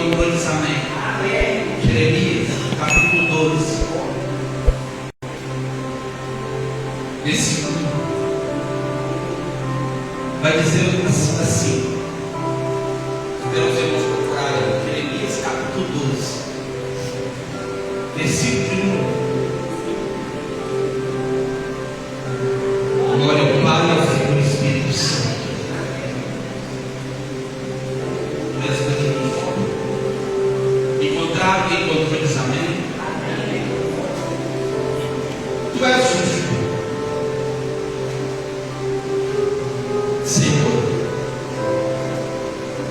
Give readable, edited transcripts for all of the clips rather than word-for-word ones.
controles, amém. Jeremias, capítulo 12, versículo 1, vai dizer assim. Esperamos irmãos procurar Jeremias, capítulo 12, versículo 1. Glória ao Pai, ao Filho e ao Espírito Santo. Encontrado em controles, amém. Tu és justo, Senhor.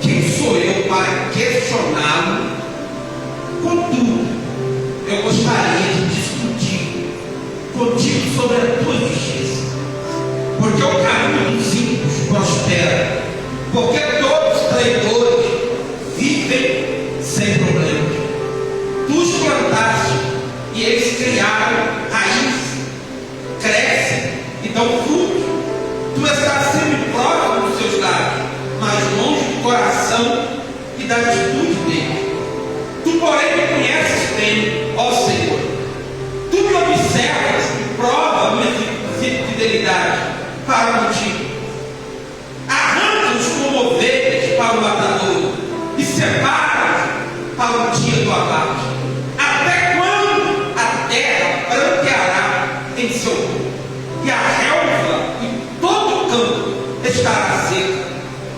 Quem sou eu para questioná-lo? Contudo, eu gostaria de discutir contigo sobre a tua justiça, porque o caminho dos ímpios prospera, porque todos os traidores vivem sem problema. Tu os plantaste e eles criaram raízes, crescem e dão fruto. Tu estás sempre próximo dos seus lares, mas longe do coração e da atitude deles. Tu, porém, me conheces bem, ó Senhor. Tu me observas e prova minha fidelidade para contigo. Arranca-os como ovelhas para o matador e separa para o dia do abate. Até quando a terra branqueará em seu corpo, e a relva e todo o campo estará seca?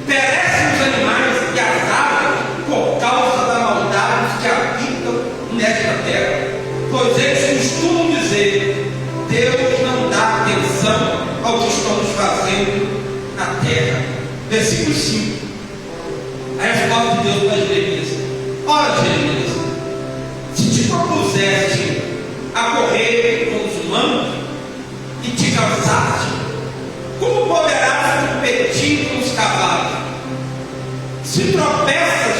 Perecem os animais e as aves por causa da maldade dos que habitam nesta terra, pois eles costumam dizer: Deus não dá atenção ao que estamos fazendo na terra. Versículo 5. A resposta de Deus para Jeremias: ora, Jeremias, se te propuseste a correr com os humanos e te cansaste, como poderás competir com os cavalos? Se tropeças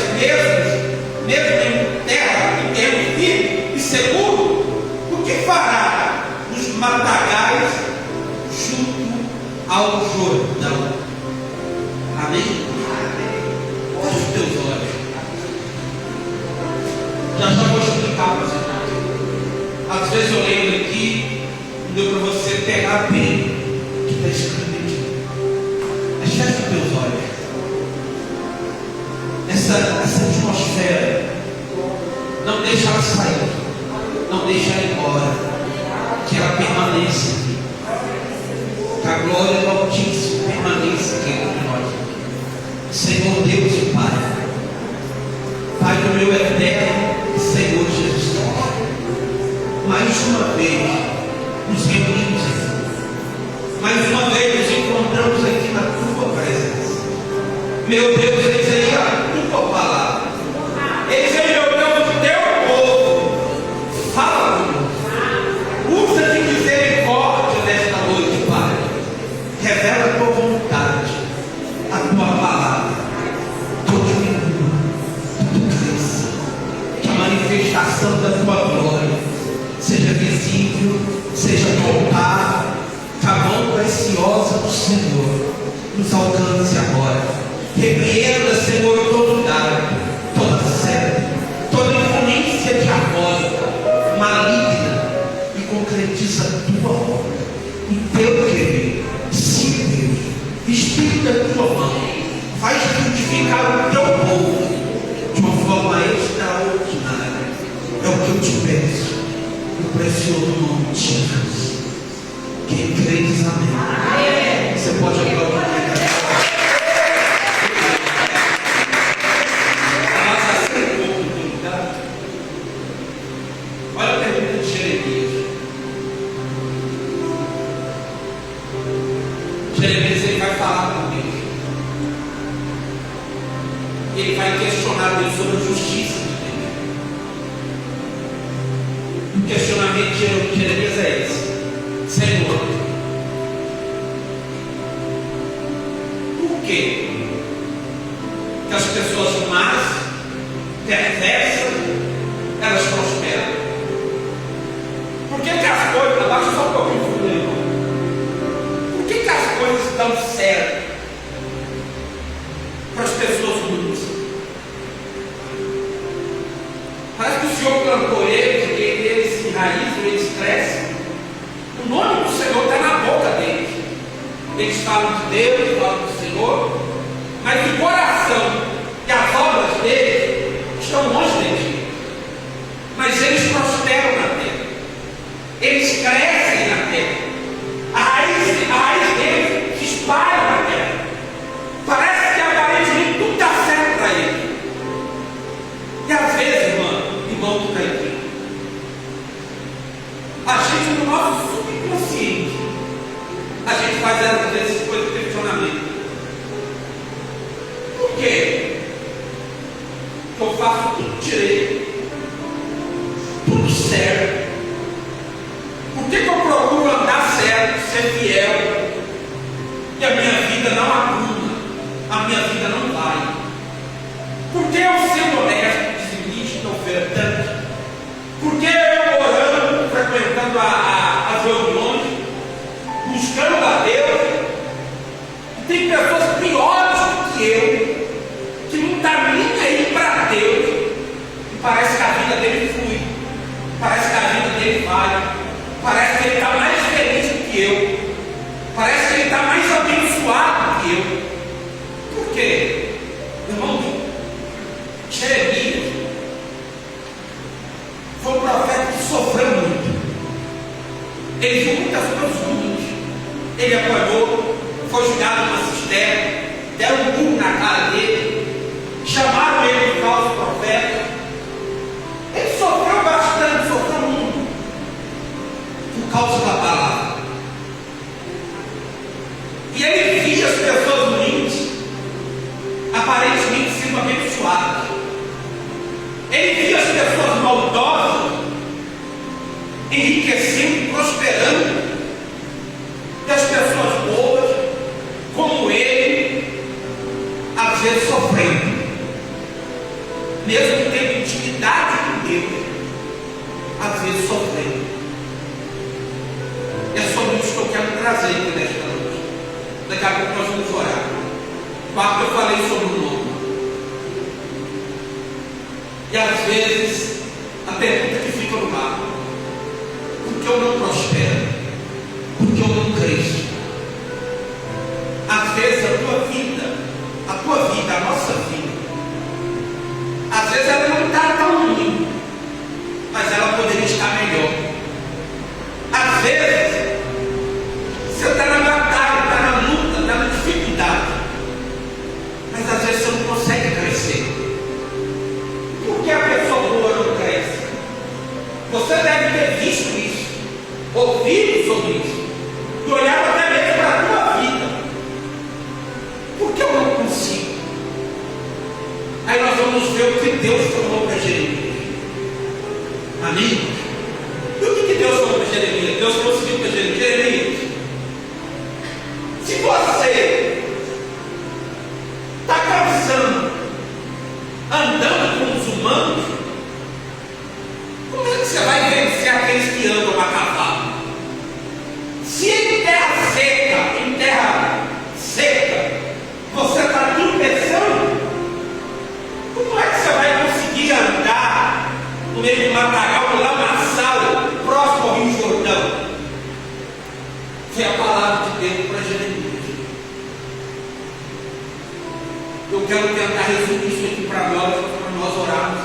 mesmo em terra e terreno firme e seguro, o que fará nos matagais junto ao Jordão? Amém? Feche os teus olhos. Já vou explicar para você. Às vezes eu leio aqui, não deu para você pegar bem o que está escrito aqui. Mas feche os teus olhos. Essa atmosfera, não deixa ela sair, não deixa ela ir embora, que ela permaneça aqui, que a glória do Altíssimo permaneça aqui entre nós. Senhor Deus e Pai, Pai do meu eterno Senhor Jesus Cristo, mais uma vez nos reunimos aqui, mais uma vez nos encontramos aqui na tua presença. Meu Deus, eis aí a tua palavra, eis aí, meu Deus, o teu povo. Fala, Deus, usa de misericórdia nesta noite, Pai. Revela a tua vontade, a tua palavra, todo diminua, todo cresça, que a manifestação da tua glória seja visível, seja notável, que a mão preciosa do Senhor nos alcance agora. Repreenda, Senhor, todo lugar, toda sede, toda influência diabólica, maligna, e concretiza a tua obra, o teu querer. Sim, Deus, Espírito da tua mão, faz frutificar o teu povo de uma forma extraordinária. É o que eu te peço, no precioso nome de Jesus. Quem crê diz amém. Você pode aplaudir. Olha a pergunta de Jeremias. Jeremias, ele vai falar com Deus. Ele vai questionar Deus sobre a justiça de Deus. O questionamento de Jeremias é esse: Senhor, por que as pessoas más, perversas, elas prosperam? Por que as coisas, abaixa só um pouquinho, irmão. Por que as coisas dão certo para as pessoas ruins? plantou eles, eles se enraizam, eles crescem. O nome do Senhor está na boca deles. Eles falam de Deus, falam do Senhor, mas o coração e as obras deles estão longe de Deus. Mas eles prosperam na terra. Eles crescem na terra. A raiz deles se espalha na terra. Parece que aparentemente tudo dá certo para eles. E às vezes, irmão do caipira, a gente no nosso subconsciente, a gente faz às vezes coisas de questionamento. Por quê? Eu faço tudo direito, tudo certo. Por que eu procuro andar certo, ser fiel, e a minha vida não abunda, a minha vida não vai? Por que eu sendo honesto, dizimista, ofertante? Por que eu orando, frequentando as reuniões, buscando a Deus? Tem pessoas piores do que eu, que não está nem aí para Deus, e parece que a vida dele flui, parece que a vida dele vai, parece que ele está mais feliz do que eu, parece que ele está mais abençoado do que eu. Por quê? Irmão, Jeremias foi um profeta que sofreu muito. Ele viu muitas coisas ruins. Ele apanhou, foi jogado numa cisterna, deram um burro na cara dele, chamaram ele de falso profeta. Ele sofreu bastante, sofreu muito, por causa da palavra. E ele via as pessoas ruins, aparentemente sendo abençoadas. Ele via as pessoas maldosas enriquecendo, prosperando, e as pessoas boas, como ele, às vezes sofrendo, mesmo tendo intimidade com Deus, às vezes sofrendo. É sobre isso que eu quero trazer aqui nesta noite. Daqui a pouco nós vamos orar. Quando eu falei sobre o nome, e às vezes a pergunta que fica no ar: por que eu não prospero? Por que eu não cresço? Às vezes a tua vida, a nossa vida, às vezes ela não está tão ruim, mas ela poderia estar melhor. Às vezes você está na batalha, está na luta, está na dificuldade, mas às vezes você não consegue crescer. Por que a pessoa boa não cresce? Você deve ter visto isso, ouvido sobre isso, e olhado até mesmo para a tua vida. Por que eu não consigo? Aí nós vamos ver o que Deus falou para Jeremias. Amém? E o que Deus falou para Jeremias? Deus falou assim para Jeremias: Jeremias, se você está cansando, andando com os humanos, como é que você vai vencer aqueles que andam a cavalo? Se em terra seca, você está tropeçando, como é que você vai conseguir andar no meio do matagal, no lamaçal, próximo ao Rio Jordão? Foi a palavra de Deus para Jeremias. Eu quero tentar resumir isso aqui para nós orarmos.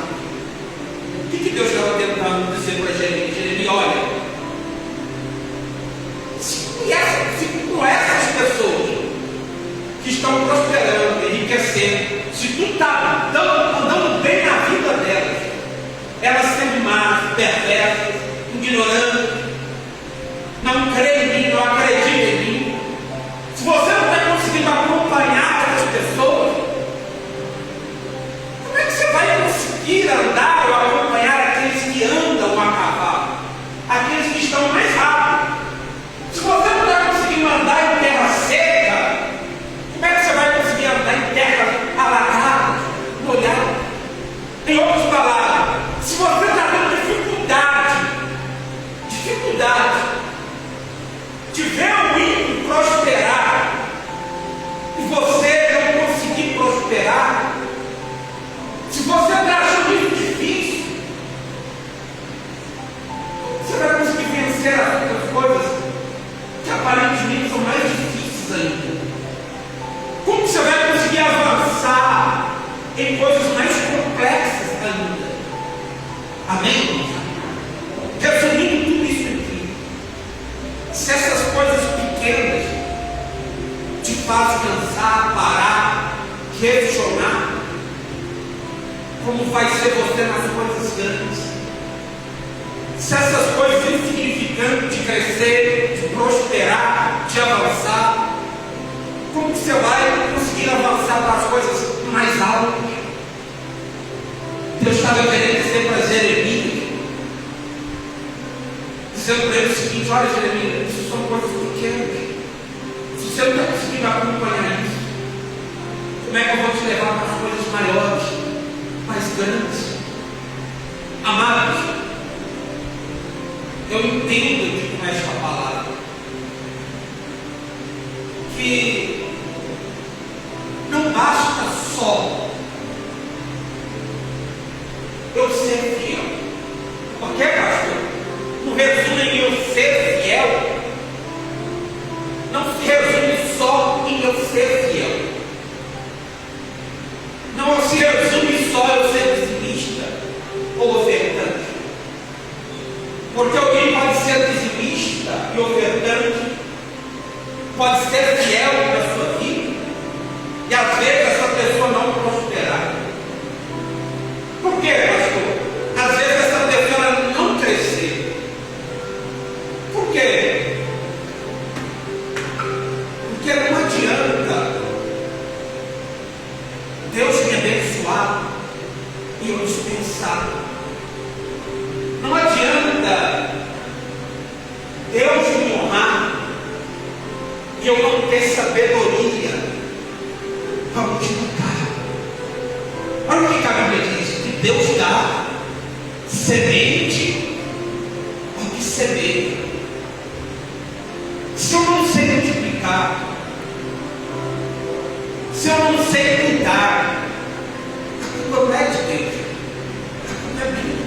O que Deus estava tentando dizer para Jeremias? Jeremias, olha, se com essas pessoas que estão prosperando, enriquecendo, se tu está andando bem na vida delas, elas sendo más, perversas, ignorantes, não creem em mim, não acreditam em mim, se você não está conseguindo acompanhar essas pessoas, como é que você vai conseguir andar ou acompanhar aqueles que andam a cavalo, aqueles que estão mais rápidos? Se você não está conseguindo andar em terra seca, como é que você vai conseguir andar em terra alagada, molhada? Em outras palavras, se você está tendo dificuldade, questionar como vai ser você nas coisas grandes. Se essas coisas insignificantes de crescer, de prosperar, de avançar, como que você vai conseguir avançar para as coisas mais altas? Deus estava querendo dizer para Jeremias, dizendo para ele o seguinte: olha, Jeremias, isso são coisas pequenas. Se você não está conseguindo acompanhar isso, como é que eu vou te levar para as coisas maiores, mais grandes? Amados, eu entendo aqui com esta palavra que não basta só eu ser fiel. Porque, pastor, não resume em eu ser fiel, não se resume só em eu ser fiel, não se resume só eu ser dizimista ou ofertante. Porque alguém pode ser dizimista e ofertante, pode ser fiel na sua vida, e às vezes essa pessoa não prosperar. Por quê, pastor? Às vezes essa pessoa não crescer. Por quê? Porque não adianta Deus me abençoar e eu dispensar. Não adianta Deus me honrar e eu não ter sabedoria para multiplicar. Olha o que a Bíblia diz: que Deus dá semente ao que semeia. Se eu não sei multiplicar, se eu não sei cuidar, a culpa não é de Deus, a culpa é minha.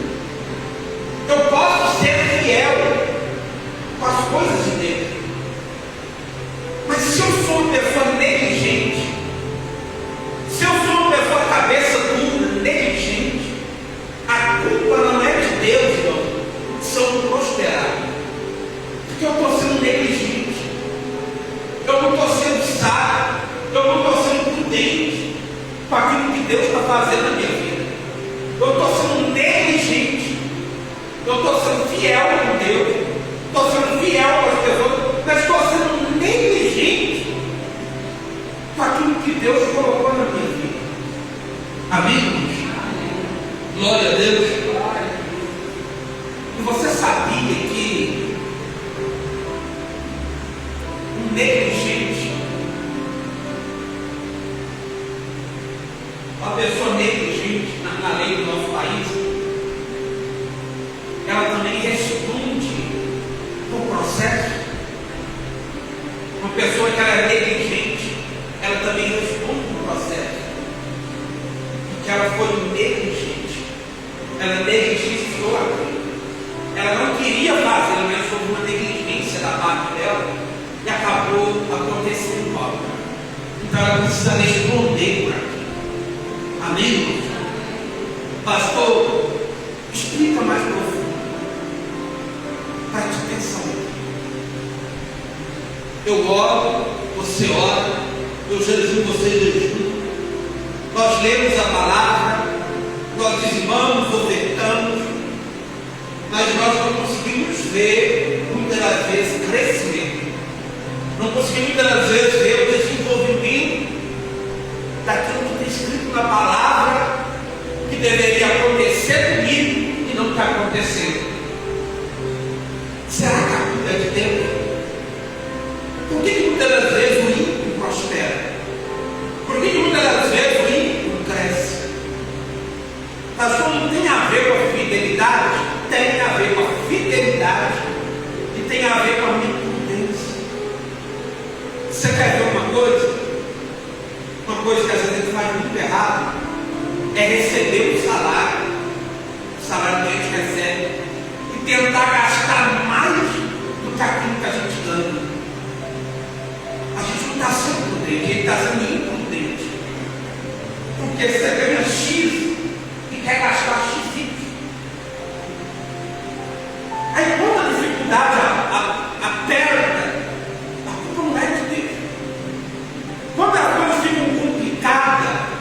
Eu posso ser fiel com as coisas de Deus, mas se eu sou uma pessoa negligente, se eu sou uma pessoa cabeça dura, negligente, a culpa não é de Deus, não, se eu não prosperar, porque eu estou sendo negligente, eu não estou sendo sábio, eu não estou sendo prudente com aquilo que Deus está fazendo na minha vida. Eu estou sendo negligente, eu estou sendo fiel com Deus, estou sendo fiel com as pessoas, mas estou sendo negligente com aquilo que Deus colocou na minha vida. Amém? Glória a Deus. E você sabia que um negligente, uma pessoa negligente na lei do nosso país, ela também responde por processo? Uma pessoa que ela é negligente, ela também responde por processo, porque ela foi negligente, ela negligenciou aquilo, ela não queria fazer, mas houve uma negligência da parte dela e acabou acontecendo algo. Então ela precisa responder por aquilo. Amém, irmãos? Pastor, explica mais profundo. Preste atenção. Eu oro, você ora, eu jejuo, você jejua. Nós lemos a palavra, nós dizimamos, ofertamos, mas nós não conseguimos ver, muitas das vezes, crescimento. Não conseguimos, muitas das vezes, ver o desenvolvimento daquilo que está escrito na palavra, que deveria acontecer comigo e não está acontecendo. Será que a culpa é de Deus? Por que muitas das vezes o ímpio prospera? Por que muitas das vezes o ímpio cresce? Pastor, não tem a ver com a fidelidade? Tem a ver com a fidelidade e tem a ver com a minha prudência. Você quer ver uma coisa? Uma coisa que às vezes a gente faz muito errado é receber o salário que a gente recebe, e tentar gastar mais do que aquilo que a gente ganha. A gente não está sendo prudente, a gente está sendo imprudente. Porque você ganha X e quer gastar X. Aí quando a dificuldade, a perda, a culpa não é de Deus. Quando as coisas ficam complicadas,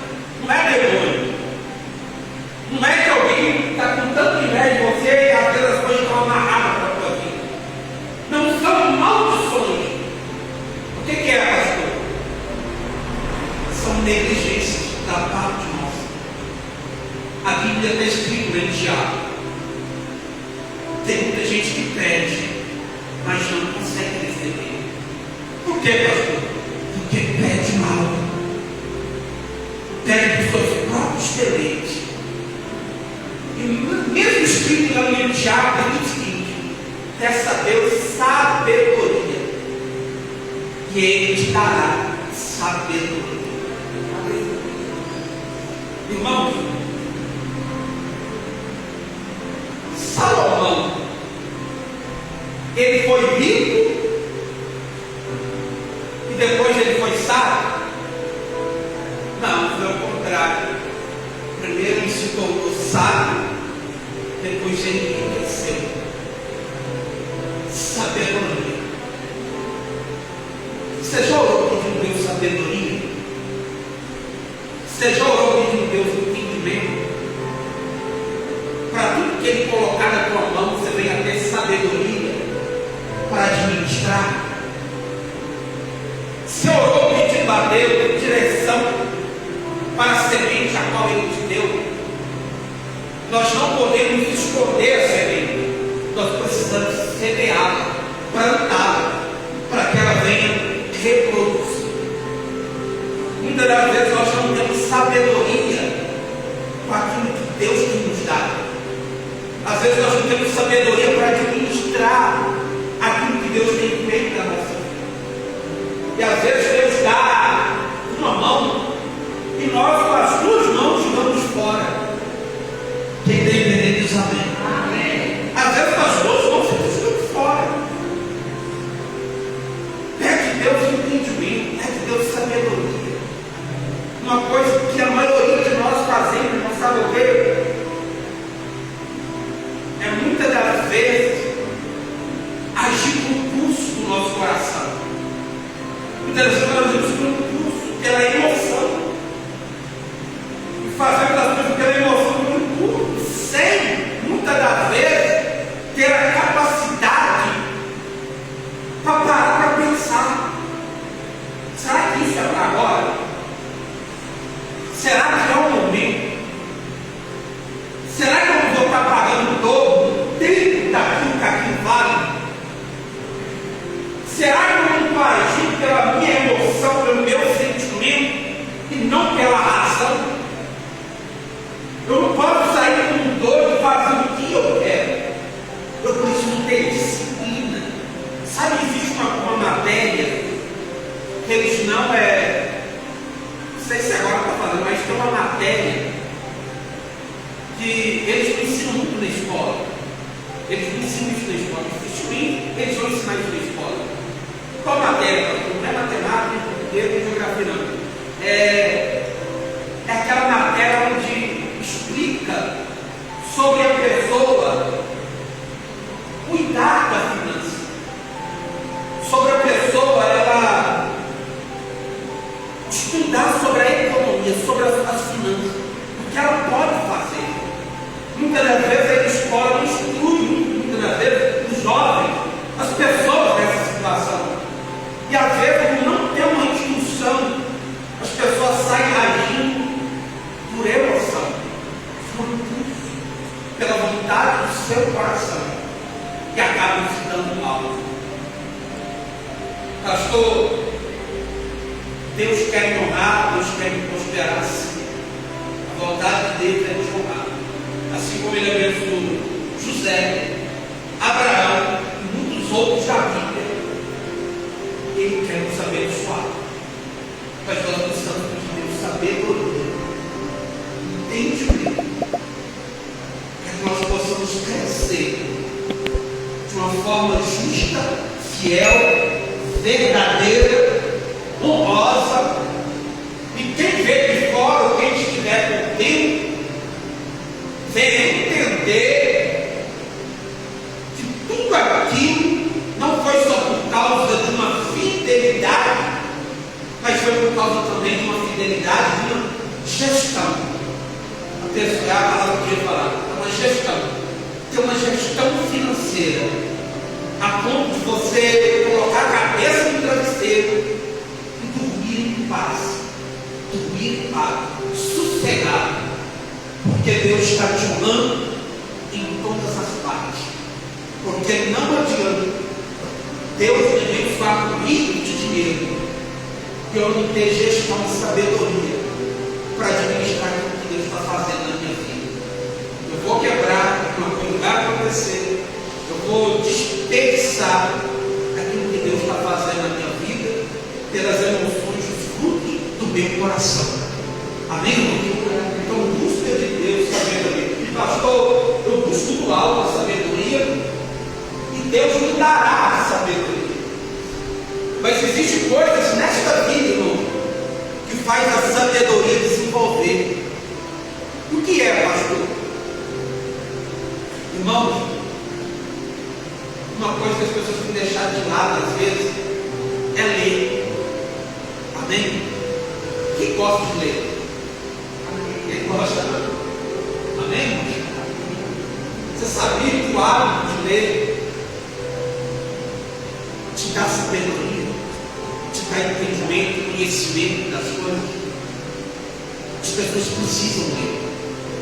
que, pastor? Porque pede mal. Pede dos seus próprios deleites. E mesmo escrito no livro de Tiago, diz o seguinte: peça a Deus sabedoria, e Ele te dará sabedoria. Irmãos, Salomão, ele foi rico e depois ele foi sábio? Não, foi ao contrário. Primeiro ele se tornou sábio, depois ele enriqueceu. Sabedoria. Você já orou pedindo Deus sabedoria? Você já orou pedindo Deus entendimento? Para tudo que Ele colocar na tua mão, você venha ter sabedoria para administrar. Você orou pedindo a Deus direção para a semente a qual Ele te deu? Nós não podemos esconder a semente. Nós precisamos semeá-la, plantá-la, para que ela venha reproduzir. Muitas das vezes nós não temos sabedoria com aquilo que Deus tem nos dado. Às vezes nós não temos sabedoria para administrar aquilo que Deus tem feito na nossa vida. E às vezes Deus dá uma mão e nós com as duas mãos jogamos fora. Quem tem entender diz amém. Amém. Às vezes com as duas mãos você jogamos fora. Pede Deus entendimento, pede Deus sabedoria. Uma coisa que a maioria de nós fazemos, não sabe o quê? É muitas das vezes agir com o pulso do nosso coração. Muitas vezes nós agimos com o pulso, pela emoção. E fazemos as coisas pela emoção, com o pulso, sem, muitas das vezes, ter a capacidade para parar para pensar. Será que isso é para agora? Será que é o momento? Será que eu não vou estar pagando todo dentro daquilo que aquilo vale? Será que eu não estou agindo pela minha emoção, pelo meu sentimento e não pela razão? Eu não posso sair como um doido fazendo o que eu quero. Eu preciso ter disciplina. Sabe, existe uma matéria que eles não não sei se agora está fazendo, mas tem uma matéria que eles me ensinam muito na escola. Eles me ensinam isso na escola. Eles vão ensinar isso na escola. Qual matéria? Não é matemática, português, nem geografia, não. É aquela matéria onde explica sobre a pessoa cuidar da finança. Sobre a pessoa, ela estudar sobre a economia, sobre as finanças, o que ela pode fazer. Muitas das vezes a escola não instrui, muitas das vezes os jovens, as pessoas nessa situação. E às vezes não tem uma instrução, as pessoas saem agindo por emoção, por impulso, pela vontade do seu coração, e acabam se dando mal. Pastor, Deus quer me honrar, Deus quer me prosperar, sim. A vontade de Deus é nos honrar. Assim como Ele abençoou José, Abraão e muitos outros da Bíblia, Ele quer nos abençoar. Mas nós precisamos de Deus sabedoria, entendimento, para que nós possamos crescer de uma forma justa, fiel, verdadeira, honrosa. E quem vê de fora, ou quem estiver por dentro, vem entender que tudo aquilo não foi só por causa de uma fidelidade, mas foi por causa também de uma fidelidade, de uma gestão. A pessoa, a palavra que eu ia falar, é uma gestão. Tem uma gestão financeira, a ponto de você colocar a cabeça no travesseiro e dormir em paz, sossegado, porque Deus está te honrando em todas as partes. Porque não adianta Deus abençoar com rico de dinheiro dinheiro e eu não ter gestão de sabedoria para administrar o que Deus está fazendo na minha vida. Eu vou quebrar, uma coisa vai acontecer, eu vou desperdiçar aquilo que Deus está fazendo na minha vida pelas emoções, os frutos do meu coração. Amém? Então busca de Deus sabedoria. E pastor, eu busco do alto a sabedoria e Deus me dará a sabedoria. Mas existem coisas nesta vida, irmão, que faz a sabedoria desenvolver. O que é, pastor? Irmãos, uma coisa que as pessoas têm deixado de lado às vezes é ler. Amém? Quem gosta de ler? Quem gosta? Amém? Você sabia que o hábito de ler te dá sabedoria, te dá entendimento, conhecimento das coisas? As pessoas precisam ler.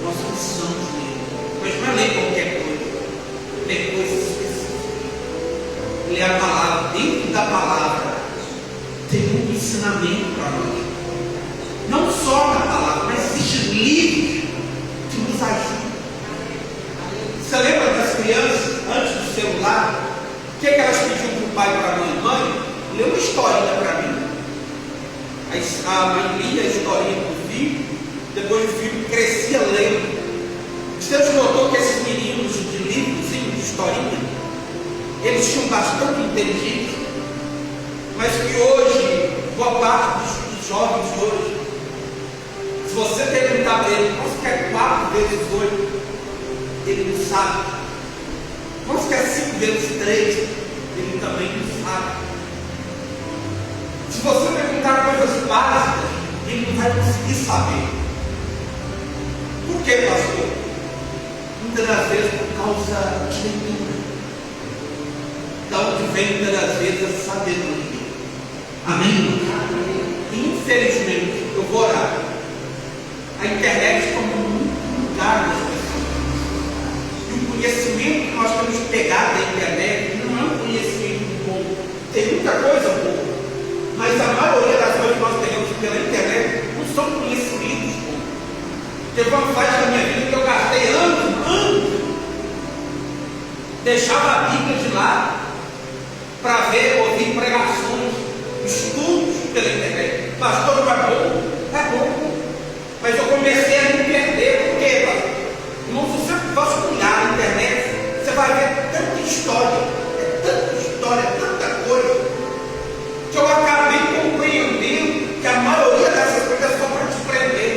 Nós precisamos ler. Mas não é ler qualquer coisa. Ler coisas específicas. Ler a palavra. Dentro da palavra tem um ensinamento para nós. Não só na palavra, mas existem livros que nos ajudam. Você lembra das crianças, antes do celular, o que elas pediam para o pai e para a mãe? Mãe, lê uma historinha para mim. A mãe lia a historinha para o filho, depois o filho crescia lendo. Você já notou que esses meninos de livros, de historinha, eles tinham bastante inteligência, mas que hoje, boa parte dos jovens de hoje, se você perguntar para ele, quanto que é 4 vezes 8, ele não sabe. Quanto que é 5 vezes 3, ele também não sabe. Se você perguntar coisas básicas, ele não vai conseguir saber. Por que, pastor? Muitas das vezes por causa de leitura. Da onde vem muitas das vezes a sabedoria. Amém? Infelizmente, eu vou orar. A internet como muito lugar das pessoas. E o conhecimento que nós temos pegado da internet não é um conhecimento bom. Tem muita coisa boa, mas a maioria das coisas que nós pegamos pela internet não são conhecimentos bons. Teve uma fase da minha vida que eu gastei anos, deixava a Bíblia de lado para ouvir pregações, estudos pela internet. Pastor, não é bom? É bom. Mas eu comecei a me perder. Por quê, pastor? Irmão, se você vasculhar na internet, você vai ver tanta história, tanta coisa, que eu acabei compreendendo que a maioria dessas coisas é só para te prender.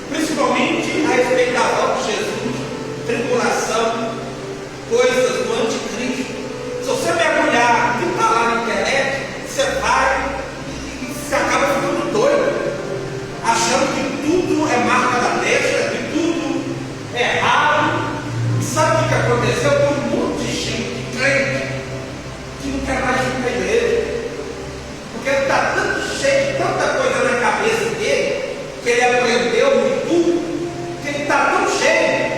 Principalmente a respeito da volta de Jesus, tribulação, coisas do anticristo. Se você mergulhar e está lá na internet, você vai e você acaba ficando doido, achando que tudo é marca da besta, que tudo é errado. E sabe o que aconteceu? Tem um monte de gente, crente, que não quer mais ir para a igreja, porque ele está tanto cheio de tanta coisa na cabeça dele, que ele aprendeu em tudo, que ele está tão cheio,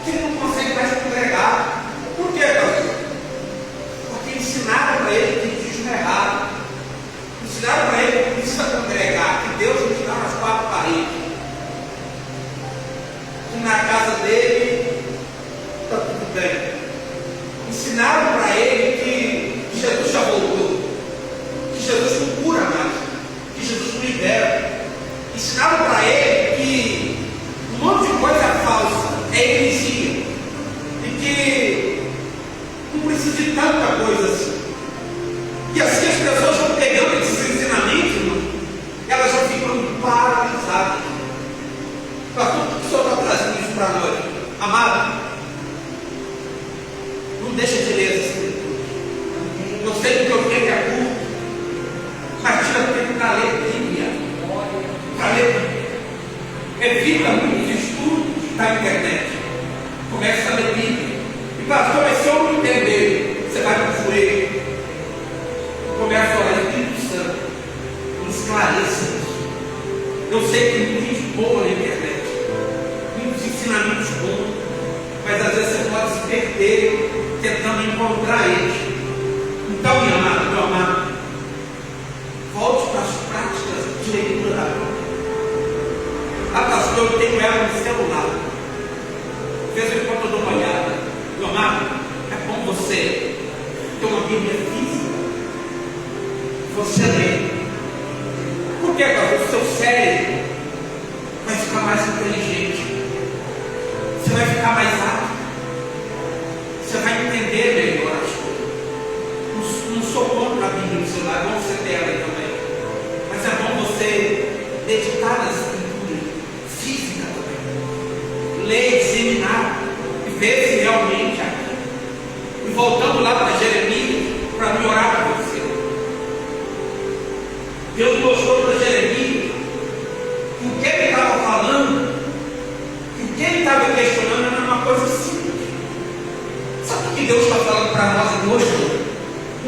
que ele não consegue mais congregar. Por quê, pastor? Porque ensinaram para ele que isso é errado. Ensinaram para ele que precisa congregar, que Deus nos dá nas 4 paredes. Que na casa dele está tudo bem. Ensinaram para ele que Jesus já voltou, que Jesus não cura mais, que Jesus não libera. Ensinaram para ele que um monte de coisa falsa é heresia e que não precisa de tanta coisa assim. E assim as pessoas vão pegando esses ensinamentos, irmão, elas já ficam paralisadas. Pastor, por que o senhor está trazendo isso para nós? Amado, não deixa de ler essas escrituras. Eu sei que o teu tempo é curto, mas tira tempo para ler Bíblia. Para ler. Evita muitos estudos da internet. Começa a ler Bíblia. E pastor, mas se eu não entender, você vai para o joelho. Começa a orar, Espírito Santo, nos esclareça isso. Eu sei que tem muita gente boa na internet, muitos ensinamentos bons, mas às vezes você pode se perder tentando encontrar eles. Então, meu amado, pastor, eu tenho ela no celular. De vez em quando eu dou uma olhada. Meu amado, é bom você ter uma Bíblia física. Você lê. Porque agora o seu cérebro vai ficar mais inteligente. Você vai ficar mais apto. Você vai entender melhor as coisas. Não sou contra a Bíblia no celular, é bom você ter ela aí também. Mas é bom você meditar na escritura física também. Ler, examinar e ver se realmente é aqui. E voltando lá para Jeremias, para me orar para você. Deus mostrou para Jeremias que o que ele estava falando, que o que ele estava questionando era uma coisa simples. Sabe o que Deus está falando para nós hoje?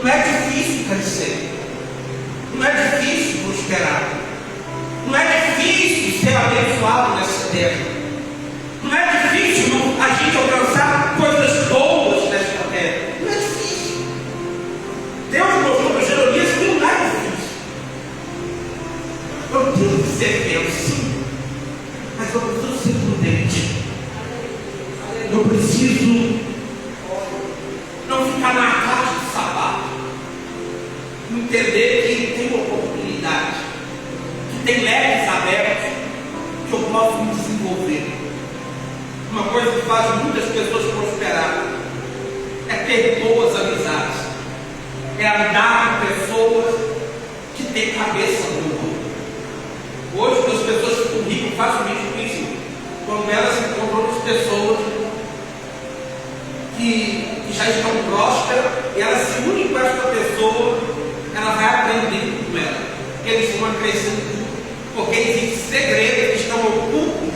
Não é difícil crescer. Não é difícil prosperar. Não é difícil ser abençoado nessa terra. Não é difícil a gente alcançar coisas boas nesta terra. Não é difícil. Deus mostrou para Jeremias que não é difícil. Eu tenho que ser fiel, sim, mas eu preciso ser prudente. Eu preciso não ficar na caixa de sapato. Entender que tem oportunidade, que tem leques abertos, que eu posso me desenvolver. Uma coisa que faz muitas pessoas prosperar é ter boas amizades, é andar com pessoas que têm cabeça boa. Hoje as pessoas ficam ricas facilmente com isso, quando elas encontram outras pessoas que já estão prósperas e elas se unem com essa pessoa, ela vai aprender com ela, porque eles vão acrescentando, porque existem segredos que estão ocultos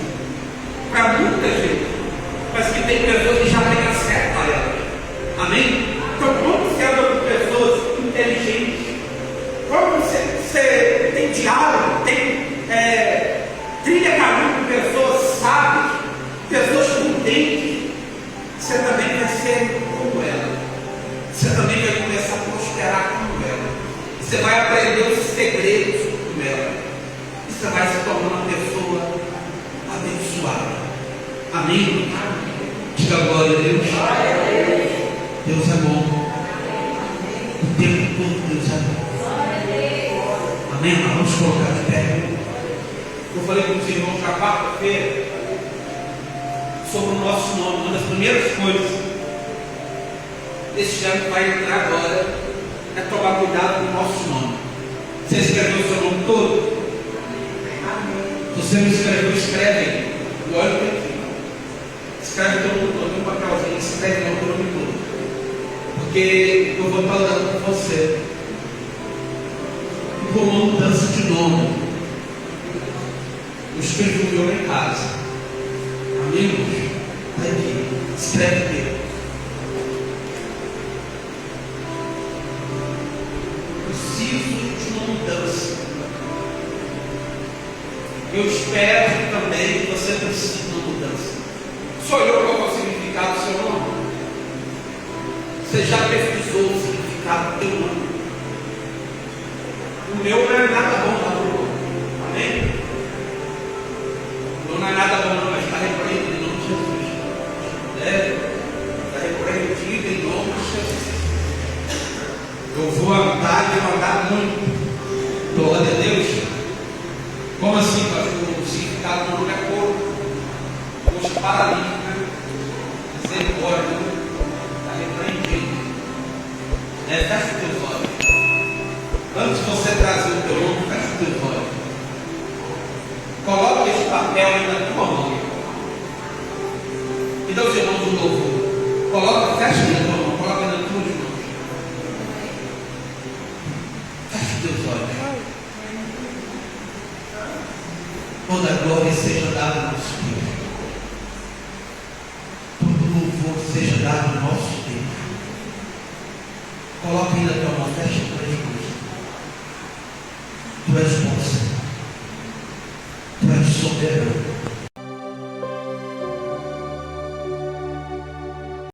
para muita gente, mas que tem pessoas que já têm acesso a ela. Amém? Então, quando você anda com pessoas inteligentes, quando você tem diálogo, tem trilha caminho com pessoas sábias, pessoas prudentes, você também vai ser como ela. Você também vai começar a prosperar como ela. Você vai aprender os segredos como ela. E você vai se tornar uma pessoa abençoada. Amém? Diga glória a Deus. Deus é bom. O tempo todo Deus é bom. Amém? Vamos colocar de pé. Eu falei com os irmãos na quarta-feira sobre o nosso nome. Uma das primeiras coisas desse ano que vai entrar agora é tomar cuidado com o nosso nome. Você escreveu o seu nome todo? Se você não escreveu, escreve aí. Olha para aqui. Escreve todo mundo todo, um papelzinho, escreve o nome todo. Porque eu vou estar orando com você. E por uma mudança de nome. Eu escrevi o meu em casa. Amigos, está aqui. Escreve aqui. Preciso de uma mudança. Eu espero também que você precise de uma mudança. Só eu qual é o significado do seu nome? Você já pesquisou o significado do teu nome? O meu não é nada bom, não. Amém? Não é nada bom, não, mas está repreendido em nome de Jesus. Está repreendido em nome de Jesus. Eu vou andar e vou andar muito. Glória a Deus. Como assim, pastor? O significado do nome é corpo. Hoje paralítico, né? Misericórdia, né? Está repreendido. Fecha os teus olhos. Antes de você trazer o teu nome, fecha os teus olhos. Coloque esse papel aí na tua mão. E dá os irmãos do louvor. Coloca, fecha na tua mão, coloca na tua mão. Fecha os teus olhos. Toda a glória seja dada ao nosso Deus. Todo louvor seja dado ao nosso Deus. Coloca aí na tua mão, fecha para Jesus. Tu és bom.